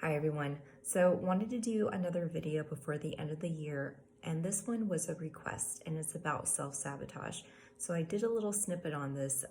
Hi everyone. So wanted to do another video before the end of the year, and this one was a request and it's about self-sabotage. So I did a little snippet on this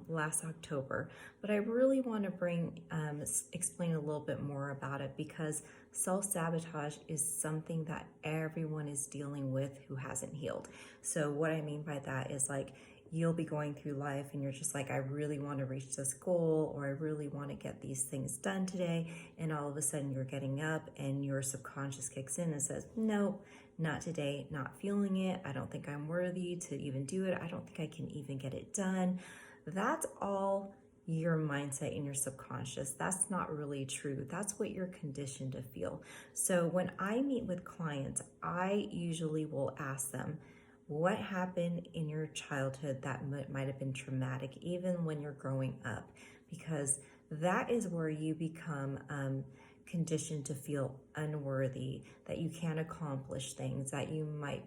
last October, but I really want to explain a little bit more about it because self-sabotage is something that everyone is dealing with who hasn't healed. So what I mean by that is like you'll be going through life and you're just like, I really want to reach this goal, or I really want to get these things done today. And all of a sudden you're getting up and your subconscious kicks in and says, nope, not today, not feeling it. I don't think I'm worthy to even do it. I don't think I can even get it done. That's all your mindset in your subconscious. That's not really true. That's what you're conditioned to feel. So when I meet with clients, I usually will ask them, what happened in your childhood that might have been traumatic, even when you're growing up? Because that is where you become conditioned to feel unworthy, that you can't accomplish things, that you might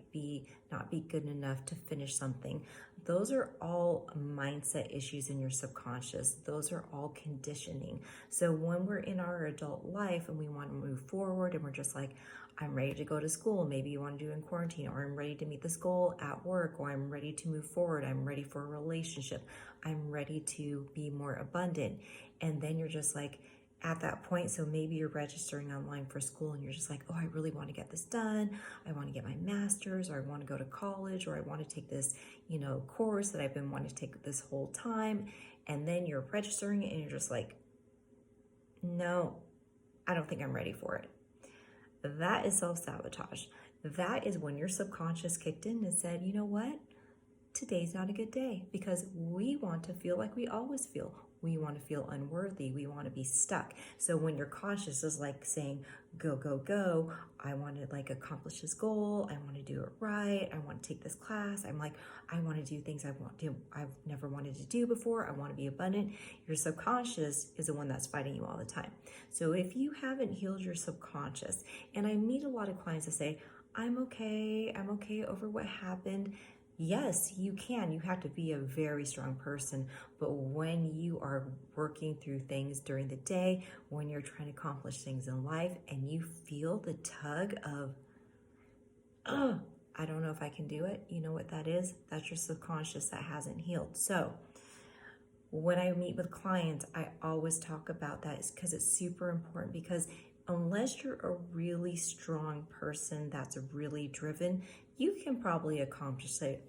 not be good enough to finish something. Those are all mindset issues in your subconscious. Those are all conditioning. So when we're in our adult life and we want to move forward and we're just like, I'm ready to go to school, maybe you want to do in quarantine, or I'm ready to meet this goal at work, or I'm ready to move forward, I'm ready for a relationship, I'm ready to be more abundant. And then you're just like at that point, so maybe you're registering online for school and you're just like, oh, I really want to get this done. I want to get my master's, or I want to go to college, or I want to take this, course that I've been wanting to take this whole time. And then you're registering it and you're just like, no, I don't think I'm ready for it. That is self-sabotage. That is when your subconscious kicked in and said, you know what? Today's not a good day, because we want to feel like we always feel. We want to feel unworthy. We want to be stuck. So when your conscious is like saying, go, go, go, I want to like accomplish this goal. I want to do it right. I want to take this class. I'm like, I want to do things I've never wanted to do before. I want to be abundant. Your subconscious is the one that's fighting you all the time. So if you haven't healed your subconscious, and I meet a lot of clients that say, I'm okay over what happened. Yes, you can. You have to be a very strong person. But when you are working through things during the day, when you're trying to accomplish things in life, and you feel the tug of, oh, I don't know if I can do it. You know what that is? That's your subconscious that hasn't healed. So when I meet with clients, I always talk about that because it's super important, because unless you're a really strong person that's really driven, you can probably accomplish it,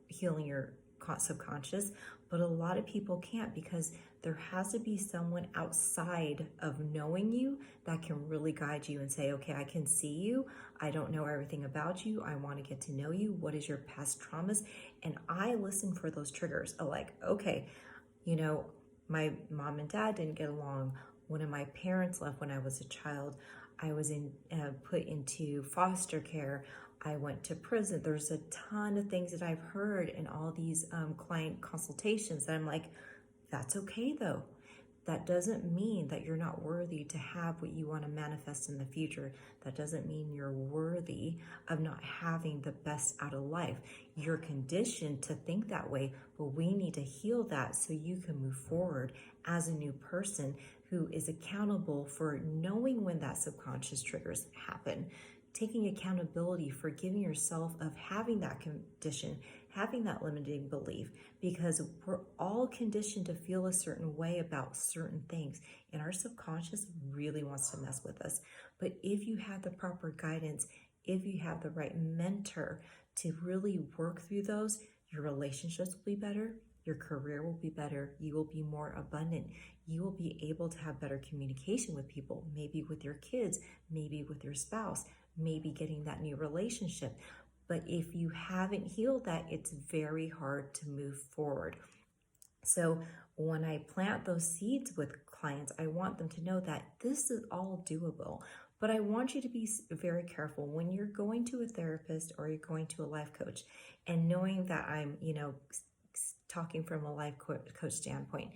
healing your subconscious, but a lot of people can't, because there has to be someone outside of knowing you that can really guide you and say, okay, I can see you. I don't know everything about you. I want to get to know you. What is your past traumas? And I listen for those triggers. Like, okay, my mom and dad didn't get along. One of my parents left when I was a child. I was put into foster care. I went to prison. There's a ton of things that I've heard in all these client consultations that I'm like, that's okay though. That doesn't mean that you're not worthy to have what you want to manifest in the future. That doesn't mean you're worthy of not having the best out of life. You're conditioned to think that way, but we need to heal that so you can move forward as a new person who is accountable for knowing when that subconscious triggers happen, taking accountability for giving yourself of having that condition, having that limiting belief, because we're all conditioned to feel a certain way about certain things, and our subconscious really wants to mess with us. But if you have the proper guidance, if you have the right mentor to really work through those, your relationships will be better, your career will be better, you will be more abundant, you will be able to have better communication with people, maybe with your kids, maybe with your spouse, maybe getting that new relationship. But if you haven't healed that, it's very hard to move forward. So when I plant those seeds with clients, I want them to know that this is all doable. But I want you to be very careful when you're going to a therapist or you're going to a life coach, and knowing that I'm, talking from a life coach standpoint,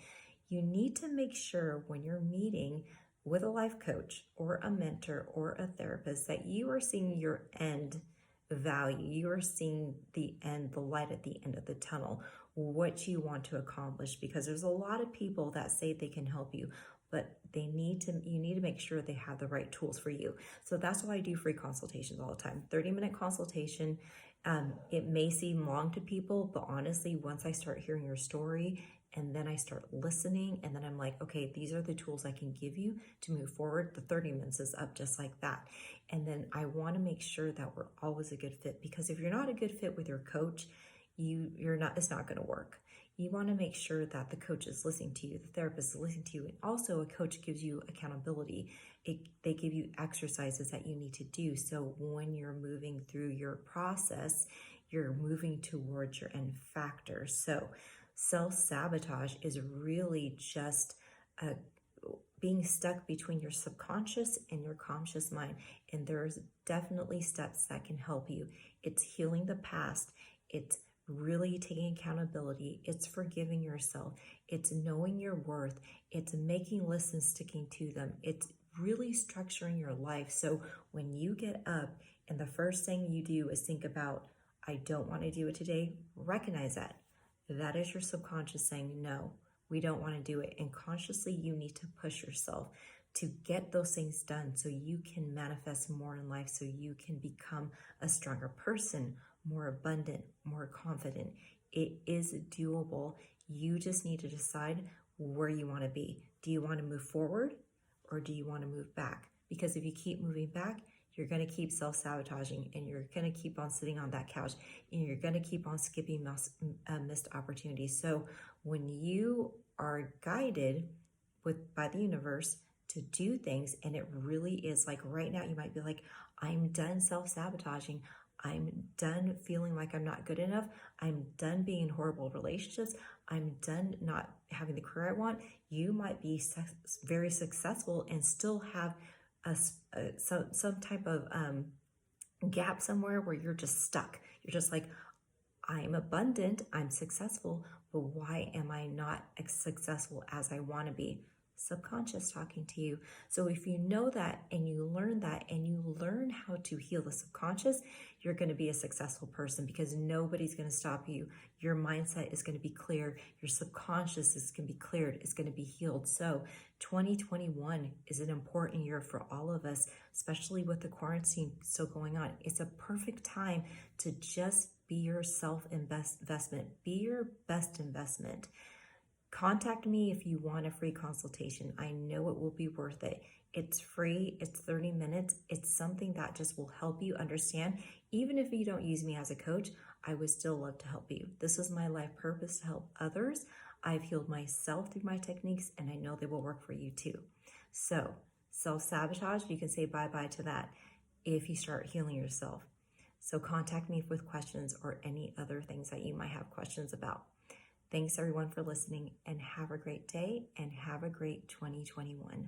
you need to make sure when you're meeting with a life coach or a mentor or a therapist that you are seeing your end value. You are seeing the end, the light at the end of the tunnel, what you want to accomplish, because there's a lot of people that say they can help you, but you need to make sure they have the right tools for you. So that's why I do free consultations all the time. 30-minute consultation. It may seem long to people, but honestly, once I start hearing your story and then I start listening, and then I'm like, okay, these are the tools I can give you to move forward. The 30 minutes is up just like that. And then I want to make sure that we're always a good fit, because if you're not a good fit with your coach, it's not going to work. You want to make sure that the coach is listening to you, the therapist is listening to you, and also a coach gives you accountability. They give you exercises that you need to do. So when you're moving through your process, you're moving towards your end factor. So self-sabotage is really just being stuck between your subconscious and your conscious mind. And there's definitely steps that can help you. It's healing the past. It's really taking accountability. It's forgiving yourself. It's knowing your worth. It's making lists and sticking to them. It's really structuring your life. So when you get up and the first thing you do is think about, I don't want to do it today, recognize that. That is your subconscious saying, no, we don't want to do it. And consciously, you need to push yourself to get those things done so you can manifest more in life, so you can become a stronger person, more abundant, more confident. It is doable. You just need to decide where you want to be. Do you want to move forward or do you want to move back? Because if you keep moving back, you're going to keep self-sabotaging, and you're going to keep on sitting on that couch, and you're going to keep on skipping missed opportunities. So when you are guided by the universe to do things, and it really is like right now, you might be like, I'm done self-sabotaging. I'm done feeling like I'm not good enough. I'm done being in horrible relationships. I'm done not having the career I want. You might be very successful and still have some type of gap somewhere where you're just stuck. You're just like, I'm abundant, I'm successful, but why am I not as successful as I want to be? Subconscious talking to you. So if you know that and you learn how to heal the subconscious, you're going to be a successful person, because nobody's going to stop you. Your mindset is going to be clear. Your subconscious is going to be cleared. It's going to be healed. So 2021 is an important year for all of us, especially with the quarantine still going on. It's a perfect time to just be your self-investment. Be your best investment. Contact me if you want a free consultation. I know it will be worth it. It's free. It's 30 minutes. It's something that just will help you understand. Even if you don't use me as a coach, I would still love to help you. This is my life purpose, to help others. I've healed myself through my techniques, and I know they will work for you too. So self-sabotage, you can say bye-bye to that if you start healing yourself. So contact me with questions or any other things that you might have questions about. Thanks everyone for listening, and have a great day and have a great 2021.